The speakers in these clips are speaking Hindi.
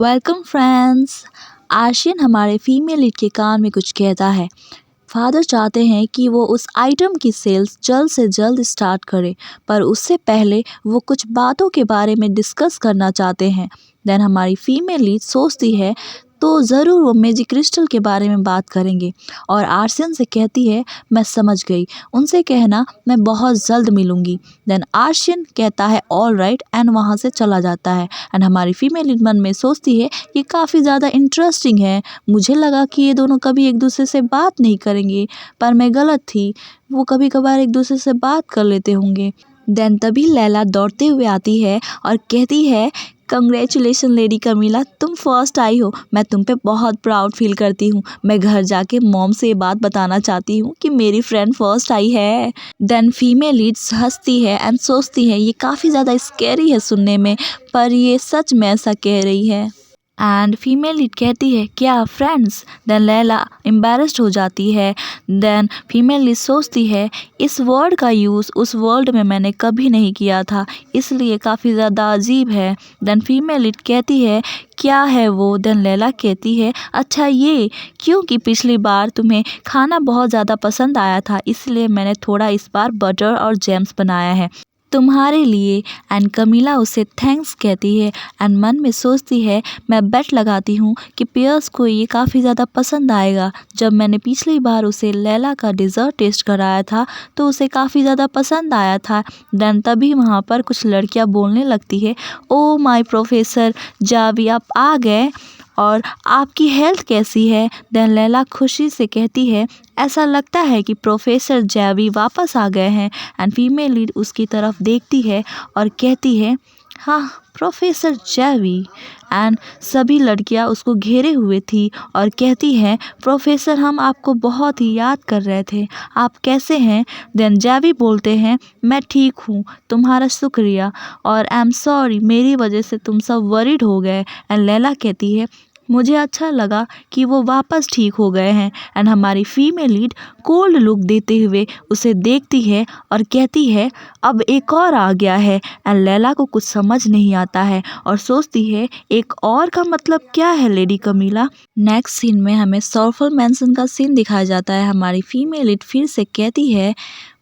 Welcome friends. आशियन हमारे फीमेल लीड के कान में कुछ कहता है। फादर चाहते हैं कि वो उस आइटम की सेल्स जल्द से जल्द स्टार्ट करे, पर उससे पहले वो कुछ बातों के बारे में डिस्कस करना चाहते हैं। देन हमारी फीमेल लीड सोचती है तो ज़रूर वो मैजिक क्रिस्टल के बारे में बात करेंगे और आर्शियन से कहती है मैं समझ गई, उनसे कहना मैं बहुत जल्द मिलूँगी। देन आर्शियन कहता है ऑल राइट एंड वहाँ से चला जाता है। एंड हमारी फीमेल लीड मन में सोचती है ये काफ़ी ज़्यादा इंटरेस्टिंग है, मुझे लगा कि ये दोनों कभी एक दूसरे से बात नहीं करेंगे, पर मैं गलत थी, वो कभी कभार एक दूसरे से बात कर लेते होंगे। देन तभी लैला दौड़ते हुए आती है और कहती है कंग्रेचुलेशन लेडी कमीला, तुम फर्स्ट आई हो, मैं तुम पे बहुत प्राउड फील करती हूँ। मैं घर जाके मॉम से ये बात बताना चाहती हूँ कि मेरी फ्रेंड फर्स्ट आई है। देन फीमेल लीड्स हंसती है एंड सोचती है ये काफ़ी ज़्यादा स्कैरी है सुनने में, पर ये सच में ऐसा कह रही है। एंड फीमेल लीड कहती है क्या फ्रेंड्स। देन लैला एम्बैरेस्ड हो जाती है। देन फीमेल लीड सोचती है इस वर्ड का यूज़ उस वर्ल्ड में मैंने कभी नहीं किया था, इसलिए काफ़ी ज़्यादा अजीब है। देन फीमेल लीड कहती है क्या है वो। देन लैला कहती है अच्छा ये, क्योंकि पिछली बार तुम्हें खाना बहुत ज़्यादा पसंद आया था, इसलिए मैंने थोड़ा इस बार बटर और जैम्स बनाया है तुम्हारे लिए। एंड कमीला उसे थैंक्स कहती है एंड मन में सोचती है मैं बेट लगाती हूँ कि पियर्स को ये काफ़ी ज़्यादा पसंद आएगा। जब मैंने पिछली बार उसे लैला का डिज़र्ट टेस्ट कराया था तो उसे काफ़ी ज़्यादा पसंद आया था। देन तभी वहाँ पर कुछ लड़कियाँ बोलने लगती है ओ माय प्रोफेसर जावी आप आ गए और आपकी हेल्थ कैसी है। देन लैला खुशी से कहती है ऐसा लगता है कि प्रोफेसर जैवी वापस आ गए हैं। एंड फीमेल लीड उसकी तरफ देखती है और कहती है हाँ प्रोफेसर जैवी। एंड सभी लड़कियां उसको घेरे हुए थी और कहती हैं प्रोफेसर हम आपको बहुत ही याद कर रहे थे, आप कैसे हैं। देन जैवी बोलते हैं मैं ठीक हूँ, तुम्हारा शुक्रिया और आई एम सॉरी मेरी वजह से तुम सब वरीड हो गए। एंड लैला कहती है मुझे अच्छा लगा कि वो वापस ठीक हो गए हैं। एंड हमारी फीमेल लीड कोल्ड लुक देते हुए उसे देखती है और कहती है अब एक और आ गया है। एंड लैला को कुछ समझ नहीं आता है और सोचती है एक और का मतलब क्या है लेडी कमीला। नेक्स्ट सीन में हमें सॉर्फल मैंसन का सीन दिखाया जाता है। हमारी फीमेल लीड फिर से कहती है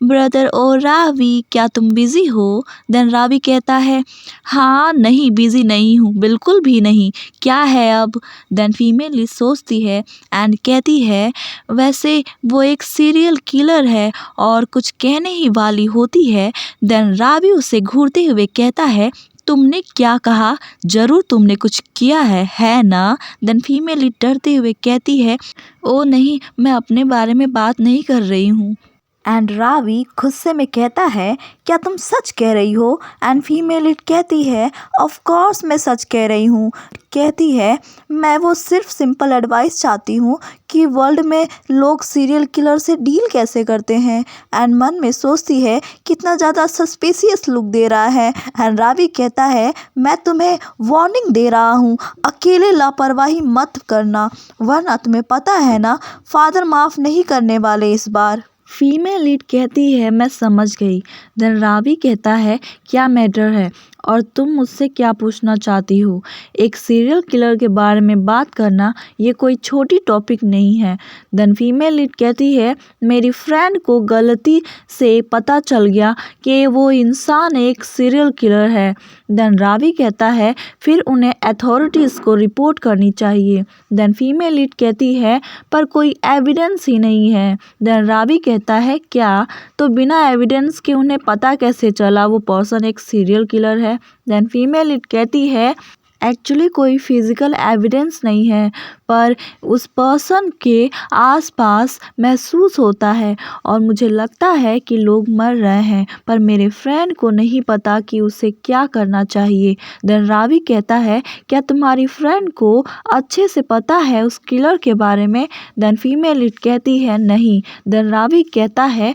ब्रदर ओ रावी क्या तुम बिजी हो। देन रावी कहता है हाँ नहीं बिजी नहीं हूँ, बिल्कुल भी नहीं, क्या है अब। देन फीमेल लीड सोचती है एंड कहती है वैसे वो एक सीरियल किलर है और कुछ कहने ही वाली होती है। देन रावी उसे घूरते हुए कहता है तुमने क्या कहा, जरूर तुमने कुछ किया है ना। देन फीमेल लीड डरते हुए कहती है ओ नहीं मैं अपने बारे में बात नहीं कर रही हूँ। एंड रावी गुस्से में कहता है क्या तुम सच कह रही हो। एंड फीमेल लीड कहती है ऑफ कोर्स मैं सच कह रही हूँ। कहती है मैं वो सिर्फ सिंपल एडवाइस चाहती हूँ कि वर्ल्ड में लोग सीरियल किलर से डील कैसे करते हैं। एंड मन में सोचती है कितना ज़्यादा सस्पिशियस लुक दे रहा है। एंड रावी कहता है मैं तुम्हें वार्निंग दे रहा हूँ, अकेले लापरवाही मत करना, वरना तुम्हें पता है ना फादर माफ़ नहीं करने वाले इस बार। फीमेल लीड कहती है मैं समझ गई। देन रावी कहता है क्या मैटर है और तुम मुझसे क्या पूछना चाहती हो। एक सीरियल किलर के बारे में बात करना ये कोई छोटी टॉपिक नहीं है। देन फीमेल लीड कहती है मेरी फ्रेंड को गलती से पता चल गया कि वो इंसान एक सीरियल किलर है। देन रावी कहता है फिर उन्हें अथॉरिटीज़ को रिपोर्ट करनी चाहिए। देन फीमेल लीड कहती है पर कोई एविडेंस ही नहीं है। देन रावी कहता है क्या, तो बिना एविडेंस के उन्हें पता कैसे चला वो पर्सन एक सीरियल किलर है। देन फीमेल लीड कहती है एक्चुअली कोई फिजिकल एविडेंस नहीं है, पर उस पर्सन के आसपास महसूस होता है और मुझे लगता है कि लोग मर रहे हैं, पर मेरे फ्रेंड को नहीं पता कि उसे क्या करना चाहिए। देन रावी कहता है क्या तुम्हारी फ्रेंड को अच्छे से पता है उस किलर के बारे में। देन फीमेल लीड कहती है नहीं। देन रावी कहता है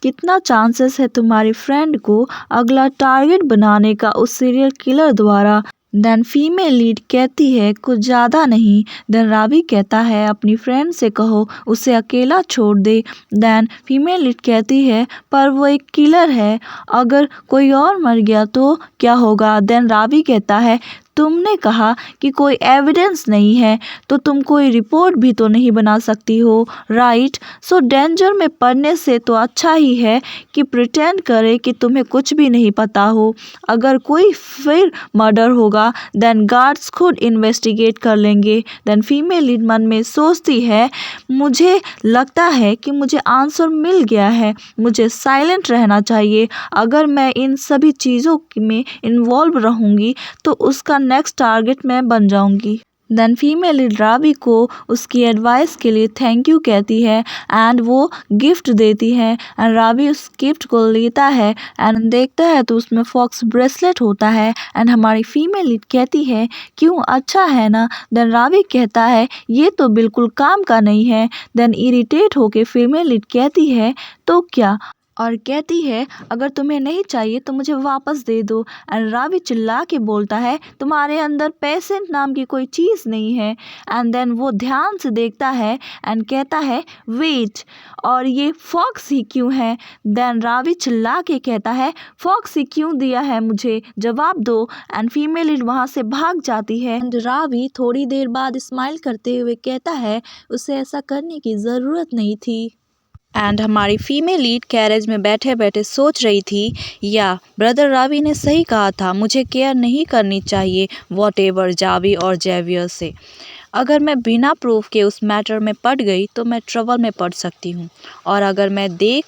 कितना चांसेस है तुम्हारी फ्रेंड को अगला टारगेट बनाने का उस सीरियल किलर द्वारा। देन फीमेल लीड कहती है कुछ ज़्यादा नहीं। देन रावी कहता है अपनी फ्रेंड से कहो उसे अकेला छोड़ दे। देन फीमेल लीड कहती है पर वो एक किलर है, अगर कोई और मर गया तो क्या होगा। देन रावी कहता है तुमने कहा कि कोई एविडेंस नहीं है, तो तुम कोई रिपोर्ट भी तो नहीं बना सकती हो, राइट? सो डेंजर में पड़ने से तो अच्छा ही है कि प्रिटेंड करे कि तुम्हें कुछ भी नहीं पता हो। अगर कोई फिर मर्डर होगा देन गार्ड्स खुद इन्वेस्टिगेट कर लेंगे। देन फीमेल लीड मन में सोचती है, मुझे लगता है कि मुझे आंसर मिल गया है, मुझे साइलेंट रहना चाहिए। अगर मैं इन सभी चीज़ों में इन्वॉल्व रहूँगी तो उसका नेक्स्ट टारगेट मैं बन जाऊँगी। देन फीमेल लीड रावी को उसकी एडवाइस के लिए थैंक यू कहती है एंड वो गिफ्ट देती है एंड रावी उस गिफ्ट को लेता है एंड देखता है तो उसमें फॉक्स ब्रेसलेट होता है एंड हमारी फीमेल लीड कहती है क्यों, अच्छा है ना? देन रावी कहता है ये तो बिल्कुल काम का नहीं है। देन इरिटेट होके फीमेल लीड कहती है तो क्या, और कहती है अगर तुम्हें नहीं चाहिए तो मुझे वापस दे दो। एंड रावी चिल्ला के बोलता है तुम्हारे अंदर पेशेंट नाम की कोई चीज़ नहीं है। एंड देन वो ध्यान से देखता है एंड कहता है वेट, और ये फॉक्स ही क्यों है? देन रावी चिल्ला के कहता है फॉक्स ही क्यों दिया है मुझे, जवाब दो। एंड फीमेल लीड वहाँ से भाग जाती है एंड रावी थोड़ी देर बाद स्माइल करते हुए कहता है उसे ऐसा करने की ज़रूरत नहीं थी। एंड हमारी फीमेल लीड कैरेज में बैठे बैठे सोच रही थी या ब्रदर रावी ने सही कहा था, मुझे केयर नहीं करनी चाहिए वॉटेवर जावी और जेवियर से। अगर मैं बिना प्रूफ के उस मैटर में पड़ गई तो मैं ट्रबल में पड़ सकती हूँ, और अगर मैं देख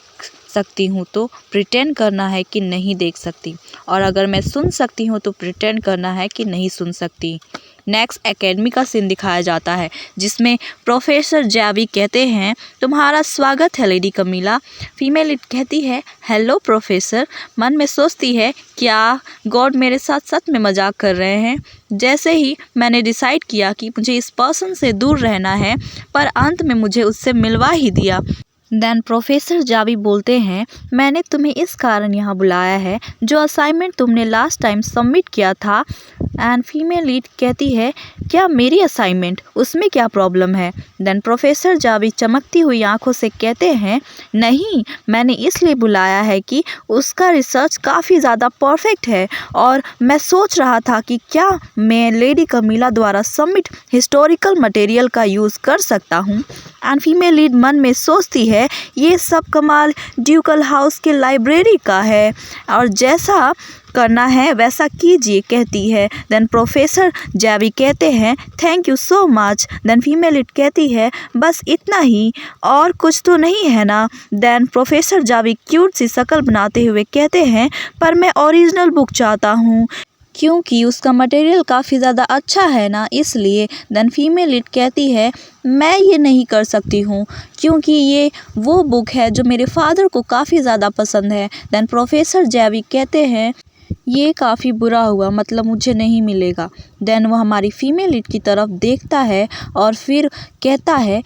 सकती हूँ तो प्रिटेंड करना है कि नहीं देख सकती, और अगर मैं सुन सकती हूँ तो प्रिटेंड करना है कि नहीं सुन सकती। नेक्स्ट एकेडमी का सीन दिखाया जाता है जिसमें प्रोफेसर जैवी कहते हैं तुम्हारा स्वागत है लेडी कमीला। फीमेल लीड कहती है हेलो प्रोफेसर। मन में सोचती है क्या गॉड मेरे साथ सच में मजाक कर रहे हैं। जैसे ही मैंने डिसाइड किया कि मुझे इस पर्सन से दूर रहना है, पर अंत में मुझे उससे मिलवा ही दिया। देन प्रोफेसर जावी बोलते हैं मैंने तुम्हें इस कारण यहाँ बुलाया है जो असाइनमेंट तुमने लास्ट टाइम सबमिट किया था। एंड फीमेल लीड कहती है क्या मेरी असाइनमेंट, उसमें क्या प्रॉब्लम है? देन प्रोफेसर जावी चमकती हुई आंखों से कहते हैं नहीं, मैंने इसलिए बुलाया है कि उसका रिसर्च काफ़ी ज़्यादा परफेक्ट है, और मैं सोच रहा था कि क्या मैं लेडी कमीला द्वारा सबमिट हिस्टोरिकल मटेरियल का यूज़ कर सकता हूँ। एंड फीमेल लीड मन में सोचती है ये सब कमाल ड्यूकल हाउस के लाइब्रेरी का है, और जैसा करना है वैसा कीजिए कहती है। देन प्रोफेसर जैवी कहते हैं thank you so much. Then female lead कहती है बस इतना ही, और कुछ तो नहीं है ना? देन प्रोफेसर जावी क्यूट सी शक्ल बनाते हुए कहते हैं पर मैं ओरिजिनल बुक चाहता हूँ क्योंकि उसका मटेरियल काफ़ी ज़्यादा अच्छा है ना, इसलिए। देन फीमेल लीड कहती है मैं ये नहीं कर सकती हूँ क्योंकि ये वो बुक है जो मेरे फादर को काफ़ी ज़्यादा पसंद है। देन प्रोफेसर जैवी कहते हैं ये काफ़ी बुरा हुआ, मतलब मुझे नहीं मिलेगा। देन वो हमारी फीमेल लीड की तरफ देखता है और फिर कहता है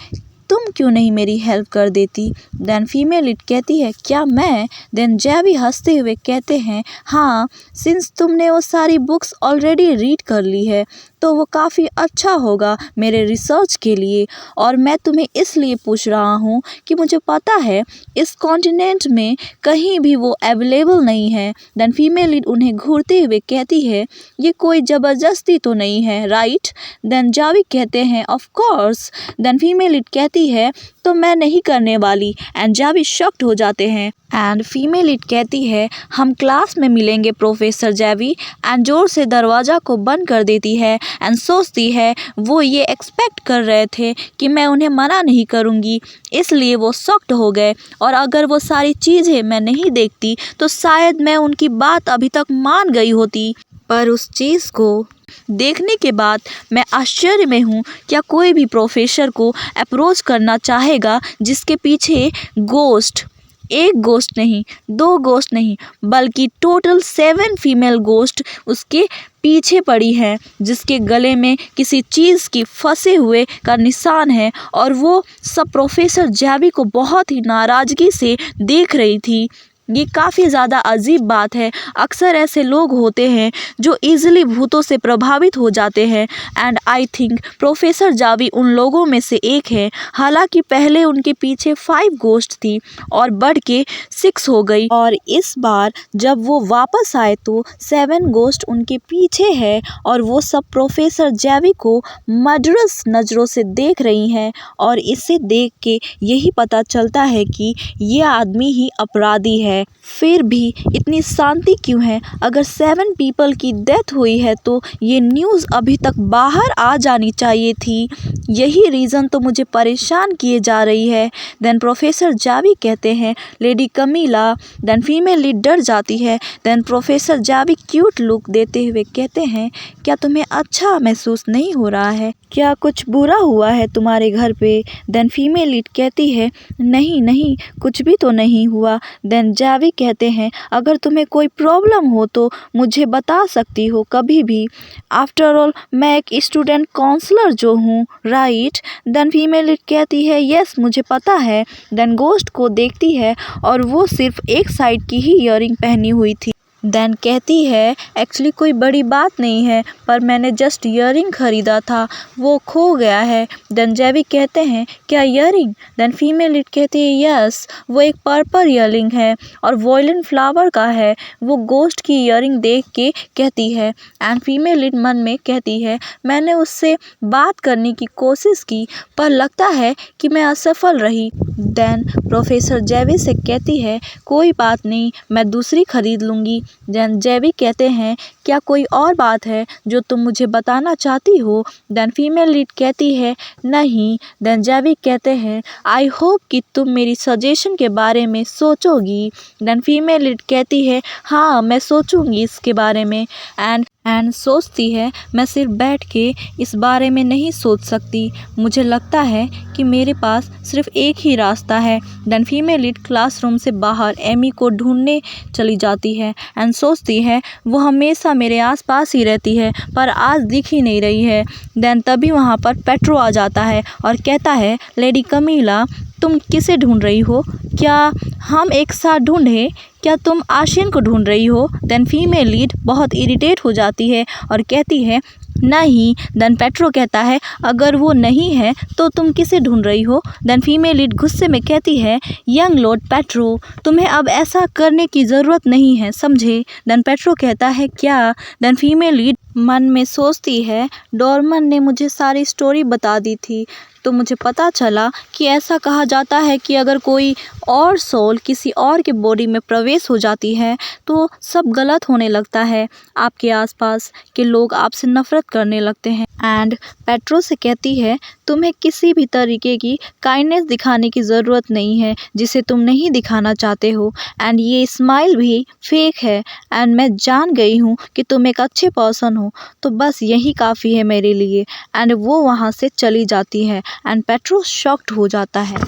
तुम क्यों नहीं मेरी हेल्प कर देती? देन फीमेल लीड कहती है क्या मैं? देन जैवी हंसते हुए कहते हैं हाँ, सिंस तुमने वो सारी बुक्स ऑलरेडी रीड कर ली है तो वो काफ़ी अच्छा होगा मेरे रिसर्च के लिए, और मैं तुम्हें इसलिए पूछ रहा हूँ कि मुझे पता है इस कॉन्टिनेंट में कहीं भी वो अवेलेबल नहीं है। देन फीमेल लीड उन्हें घूरते हुए कहती है ये कोई ज़बरदस्ती तो नहीं है, राइट? देन जावी कहते हैं of course. Then female lead कहती है तो मैं नहीं करने वाली, एंड जावी शॉक्ड हो जाते हैं। एंड फीमेल लीड कहती है हम क्लास में मिलेंगे प्रोफेसर जैवी, एंड जोर से दरवाज़ा को बंद कर देती है एंड सोचती है वो ये एक्सपेक्ट कर रहे थे कि मैं उन्हें मना नहीं करूँगी, इसलिए वो शॉक्ड हो गए, और अगर वो सारी चीज़ें मैं नहीं देखती तो शायद मैं उनकी बात अभी तक मान गई होती। पर उस चीज़ को देखने के बाद मैं आश्चर्य में हूँ, क्या कोई भी प्रोफेसर को अप्रोच करना चाहेगा जिसके पीछे गोस्ट, एक गोस्ट नहीं, दो गोस्ट नहीं, बल्कि टोटल 7 फीमेल गोस्ट उसके पीछे पड़ी हैं, जिसके गले में किसी चीज़ की फंसे हुए का निशान है, और वो सब प्रोफेसर जैवी को बहुत ही नाराज़गी से देख रही थी। ये काफ़ी ज़्यादा अजीब बात है। अक्सर ऐसे लोग होते हैं जो ईज़िली भूतों से प्रभावित हो जाते हैं and I think professor Javi उन लोगों में से एक है। हालांकि पहले उनके पीछे 5 गोस्ट थी और बढ़ के 6 हो गई और इस बार जब वो वापस आए तो 7 गोस्ट उनके पीछे है और वो सब प्रोफेसर जावी को मर्डरस नज़रों से देख रही हैं और इसे देख के यही पता चलता है कि ये आदमी ही अपराधी है। फिर भी इतनी शांति क्यों है? अगर 7 पीपल की डेथ हुई है तो ये न्यूज़ अभी तक बाहर आ जानी चाहिए थी। यही रीज़न तो मुझे परेशान किए जा रही है। देन प्रोफेसर जावी कहते हैं lady Camila. Then female lead डर जाती है। Then professor Javi cute look देते हुए कहते हैं क्या तुम्हें अच्छा महसूस नहीं हो रहा है? क्या कुछ बुरा हुआ है तुम्हारे घर पे? देन फीमेल लीड कहती है नहीं नहीं कुछ भी तो नहीं हुआ। देन जावी कहते हैं अगर तुम्हें कोई प्रॉब्लम हो तो मुझे बता सकती हो कभी भी। आफ्टर ऑल मैं एक स्टूडेंट काउंसलर जो हूँ, राइट? देन फीमेल लीड कहती है यस मुझे पता है। देन गोस्ट को देखती है और वो सिर्फ एक साइड की ही ईयरिंग पहनी हुई थी। देन कहती है एक्चुअली कोई बड़ी बात नहीं है पर मैंने जस्ट ईयरिंग ख़रीदा था, वो खो गया है। देन जावी कहते हैं क्या ईयरिंग? देन फीमेल लीड कहती है यस वो एक पर्पल ईयरिंग है और वॉयलेट फ्लावर का है। वो गोस्ट की ईयरिंग देख के कहती है एंड फीमेल लीड मन में कहती है मैंने उससे बात करने की कोशिश की पर लगता है कि मैं असफल रही। देन प्रोफेसर जावी से कहती है कोई बात नहीं मैं दूसरी खरीद लूँगी। देन जावी कहते हैं क्या कोई और बात है जो तुम मुझे बताना चाहती हो? देन फीमेल लीड कहती है नहीं। देन जावी कहते हैं आई होप कि तुम मेरी सजेशन के बारे में सोचोगी। देन फीमेल लीड कहती है हाँ मैं सोचूंगी इसके बारे में एंड सोचती है मैं सिर्फ बैठ के इस बारे में नहीं सोच सकती, मुझे लगता है कि मेरे पास सिर्फ एक ही रास्ता है। देन फीमेल लीड क्लासरूम से बाहर एमी को ढूंढने चली जाती है एंड सोचती है वो हमेशा मेरे आसपास ही रहती है पर आज दिख ही नहीं रही है। देन तभी वहाँ पर पेट्रो आ जाता है और कहता है लेडी कमीला तुम किसे ढूंढ रही हो? क्या हम एक साथ ढूंढें? क्या तुम आशियन को ढूंढ रही हो? देन फीमेल लीड बहुत इरिटेट हो जाती है और कहती है नहीं। देन पेट्रो कहता है अगर वो नहीं है तो तुम किसे ढूंढ रही हो? देन फीमेल लीड गुस्से में कहती है यंग लॉर्ड पेट्रो तुम्हें अब ऐसा करने की ज़रूरत नहीं है, समझे? देन पेट्रो कहता है क्या? देन फीमेल लीड मन में सोचती है डोरमन ने मुझे सारी स्टोरी बता दी थी तो मुझे पता चला कि ऐसा कहा जाता है कि अगर कोई और सोल किसी और के बॉडी में प्रवेश हो जाती है तो सब गलत होने लगता है, आपके आसपास के लोग आपसे नफ़रत करने लगते हैं। एंड पेट्रो से कहती है तुम्हें किसी भी तरीके की काइंडनेस दिखाने की ज़रूरत नहीं है जिसे तुम नहीं दिखाना चाहते हो एंड ये स्माइल भी फेक है एंड मैं जान गई हूँ कि तुम एक अच्छे पर्सन हो तो बस यही काफ़ी है मेरे लिए। एंड वो वहाँ से चली जाती है एंड पेट्रो शॉक्ड हो जाता है।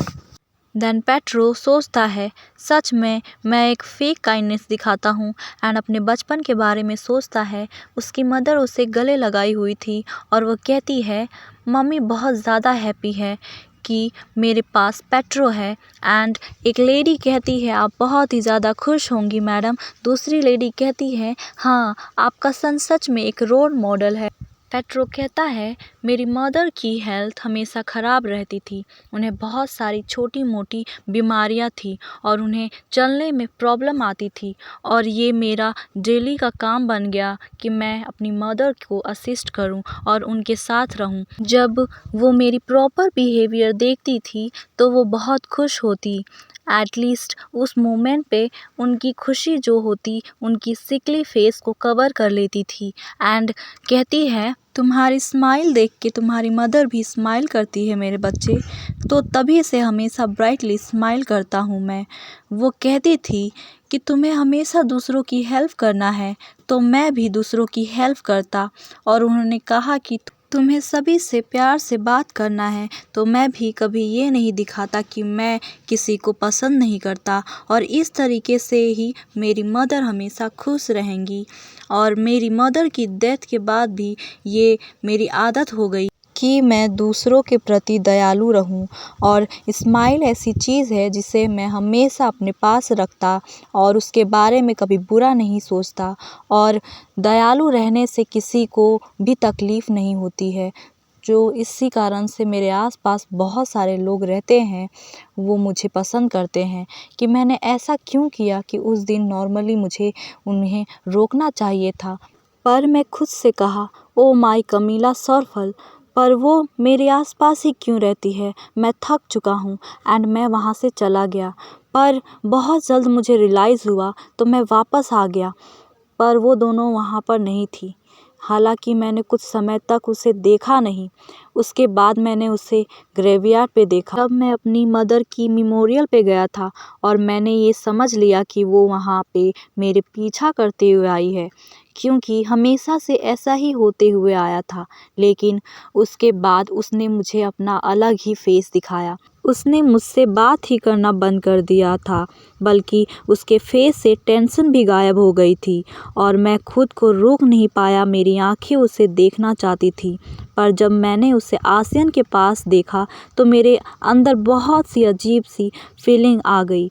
देन पेट्रो सोचता है सच में मैं एक फेक काइंडनेस दिखाता हूँ एंड अपने बचपन के बारे में सोचता है। उसकी मदर उसे गले लगाई हुई थी और वो कहती है मम्मी बहुत ज़्यादा हैप्पी है कि मेरे पास पेट्रो है एंड एक लेडी कहती है आप बहुत ही ज़्यादा खुश होंगी मैडम। दूसरी लेडी कहती है हाँ आपका सन सच में एक रोल मॉडल है। पेट्रो कहता है मेरी मदर की हेल्थ हमेशा ख़राब रहती थी, उन्हें बहुत सारी छोटी मोटी बीमारियां थी और उन्हें चलने में प्रॉब्लम आती थी और ये मेरा डेली का काम बन गया कि मैं अपनी मदर को असिस्ट करूं और उनके साथ रहूं। जब वो मेरी प्रॉपर बिहेवियर देखती थी तो वो बहुत खुश होती। एटलीस्ट उस मोमेंट पे उनकी खुशी जो होती उनकी सिकली फेस को कवर कर लेती थी। एंड कहती है तुम्हारी स्माइल देख के तुम्हारी मदर भी स्माइल करती है मेरे बच्चे, तो तभी से हमेशा ब्राइटली स्माइल करता हूँ मैं। वो कहती थी कि तुम्हें हमेशा दूसरों की हेल्प करना है तो मैं भी दूसरों की हेल्प करता और उन्होंने कहा कि तुम्हें सभी से प्यार से बात करना है तो मैं भी कभी ये नहीं दिखाता कि मैं किसी को पसंद नहीं करता और इस तरीके से ही मेरी मदर हमेशा खुश रहेंगी। और मेरी मदर की डेथ के बाद भी ये मेरी आदत हो गई कि मैं दूसरों के प्रति दयालु रहूं, और स्माइल ऐसी चीज़ है जिसे मैं हमेशा अपने पास रखता और उसके बारे में कभी बुरा नहीं सोचता। और दयालु रहने से किसी को भी तकलीफ़ नहीं होती है। जो इसी कारण से मेरे आसपास बहुत सारे लोग रहते हैं, वो मुझे पसंद करते हैं कि मैंने ऐसा क्यों किया कि उस दिन नॉर्मली मुझे उन्हें रोकना चाहिए था। पर मैं खुद से कहा, ओ माय कमीला सरफल, पर वो मेरे आसपास ही क्यों रहती है, मैं थक चुका हूँ। एंड मैं वहाँ से चला गया। पर बहुत जल्द मुझे रियलाइज़ हुआ तो मैं वापस आ गया, पर वो दोनों वहाँ पर नहीं थी। हालांकि मैंने कुछ समय तक उसे देखा नहीं। उसके बाद मैंने उसे ग्रेवयार्ड पे देखा। तब मैं अपनी मदर की मेमोरियल पे गया था और मैंने ये समझ लिया कि वो वहाँ पे मेरे पीछा करते हुए आई है, क्योंकि हमेशा से ऐसा ही होते हुए आया था। लेकिन उसके बाद उसने मुझे अपना अलग ही फेस दिखाया। उसने मुझसे बात ही करना बंद कर दिया था, बल्कि उसके फेस से टेंशन भी गायब हो गई थी और मैं खुद को रोक नहीं पाया। मेरी आंखें उसे देखना चाहती थी, पर जब मैंने उसे आसियान के पास देखा तो मेरे अंदर बहुत सी अजीब सी फीलिंग आ गई।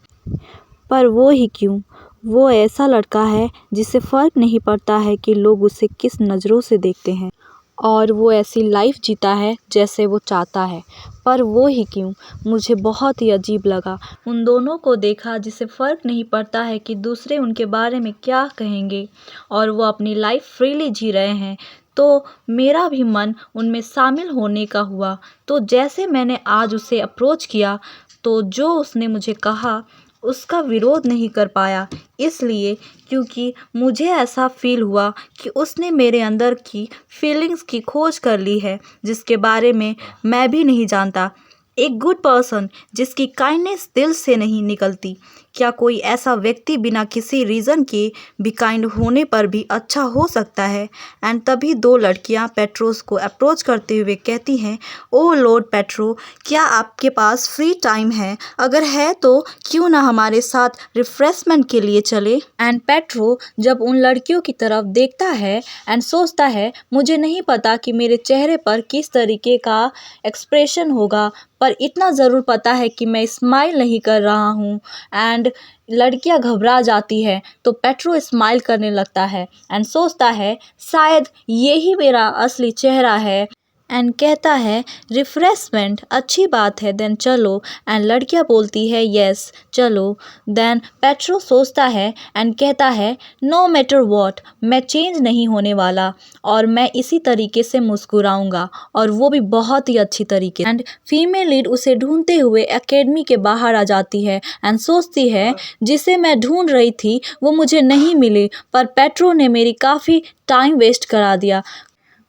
पर वो ही क्यों, वो ऐसा लड़का है जिसे फ़र्क नहीं पड़ता है कि लोग उसे किस नज़रों से देखते हैं, और वो ऐसी लाइफ जीता है जैसे वो चाहता है। पर वो ही क्यों, मुझे बहुत ही अजीब लगा। उन दोनों को देखा जिसे फ़र्क नहीं पड़ता है कि दूसरे उनके बारे में क्या कहेंगे, और वो अपनी लाइफ फ्रीली जी रहे हैं। तो मेरा भी मन उनमें शामिल होने का हुआ। तो जैसे मैंने आज उसे अप्रोच किया, तो जो उसने मुझे कहा उसका विरोध नहीं कर पाया, इसलिए क्योंकि मुझे ऐसा फ़ील हुआ कि उसने मेरे अंदर की फीलिंग्स की खोज कर ली है, जिसके बारे में मैं भी नहीं जानता। एक गुड पर्सन जिसकी काइंडनेस दिल से नहीं निकलती। क्या कोई ऐसा व्यक्ति बिना किसी रीज़न के भी काइंड होने पर भी अच्छा हो सकता है? एंड तभी दो लड़कियां पेट्रोस को अप्रोच करते हुए कहती हैं, ओ लॉर्ड पेट्रो, क्या आपके पास फ्री टाइम है? अगर है तो क्यों ना हमारे साथ रिफ्रेशमेंट के लिए चले। एंड पेट्रो जब उन लड़कियों की तरफ देखता है एंड सोचता है, मुझे नहीं पता कि मेरे चेहरे पर किस तरीके का एक्सप्रेशन होगा, पर इतना ज़रूर पता है कि मैं स्माइल नहीं कर रहा हूँ। एंड लड़कियां घबरा जाती है, तो पेट्रो स्माइल करने लगता है एंड सोचता है शायद यही मेरा असली चेहरा है, एंड कहता है रिफ्रेशमेंट अच्छी बात है, देन चलो। एंड लड़कियां बोलती है यस चलो। देन पेट्रो सोचता है एंड कहता है नो मैटर व्हाट, मैं चेंज नहीं होने वाला और मैं इसी तरीके से मुस्कुराऊंगा, और वो भी बहुत ही अच्छी तरीके। एंड फीमेल लीड उसे ढूंढते हुए एकेडमी के बाहर आ जाती है एंड सोचती है जिसे मैं ढूंढ रही थी वो मुझे नहीं मिली, पर पेट्रो ने मेरी काफ़ी टाइम वेस्ट करा दिया,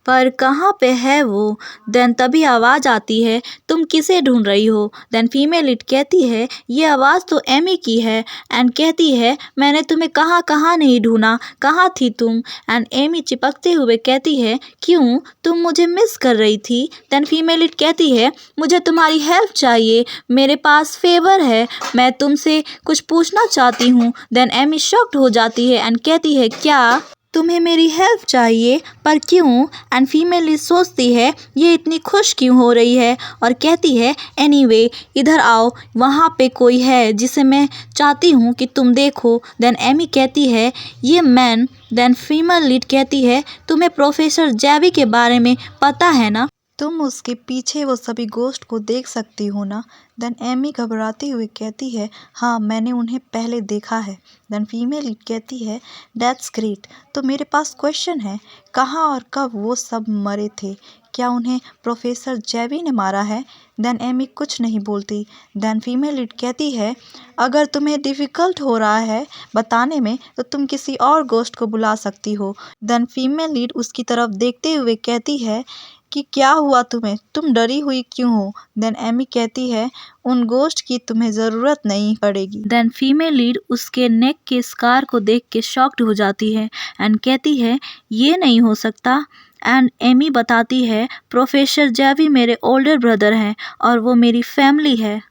पर कहाँ पे है वो। देन तभी आवाज़ आती है, तुम किसे ढूंढ रही हो? देन फीमेल लीड कहती है ये आवाज़ तो एमी की है, एंड कहती है मैंने तुम्हें कहाँ कहाँ नहीं ढूंढा, कहाँ थी तुम? एंड एमी चिपकते हुए कहती है क्यों, तुम मुझे मिस कर रही थी? देन फीमेल लीड कहती है मुझे तुम्हारी हेल्प चाहिए, मेरे पास फेवर है, मैं तुमसे कुछ पूछना चाहती हूँ। देन एमी शॉक्ड हो जाती है एंड कहती है क्या तुम्हें मेरी हेल्प चाहिए, पर क्यों? एंड फीमेल सोचती है ये इतनी खुश क्यों हो रही है, और कहती है एनीवे इधर आओ, वहाँ पे कोई है जिसे मैं चाहती हूँ कि तुम देखो। देन एमी कहती है ये मैन। देन फीमेल लीड कहती है तुम्हें प्रोफेसर जेवी के बारे में पता है ना, तुम उसके पीछे वो सभी गोश्त को देख सकती हो ना। देन एमी घबराती हुई कहती है हाँ मैंने उन्हें पहले देखा है। देन फीमेल कहती है दैट्स ग्रेट, तो मेरे पास क्वेश्चन है, कहाँ और कब वो सब मरे थे? क्या उन्हें प्रोफेसर जेवी ने मारा है? देन एमी कुछ नहीं बोलती। देन फीमेल लीड कहती है अगर तुम्हें डिफ़िकल्ट हो रहा है बताने में तो तुम किसी और गोश्त को बुला सकती हो। देन फीमेल लीड उसकी तरफ देखते हुए कहती है कि क्या हुआ तुम्हें, तुम डरी हुई क्यों हो? देन एमी कहती है उन गोश्त की तुम्हें ज़रूरत नहीं पड़ेगी। देन फीमेल लीड उसके नेक के स्कार को देख के शॉक्ड हो जाती है एंड कहती है ये नहीं हो सकता। एंड एमी बताती है प्रोफेसर जेवी मेरे ओल्डर ब्रदर हैं और वो मेरी फैमिली है।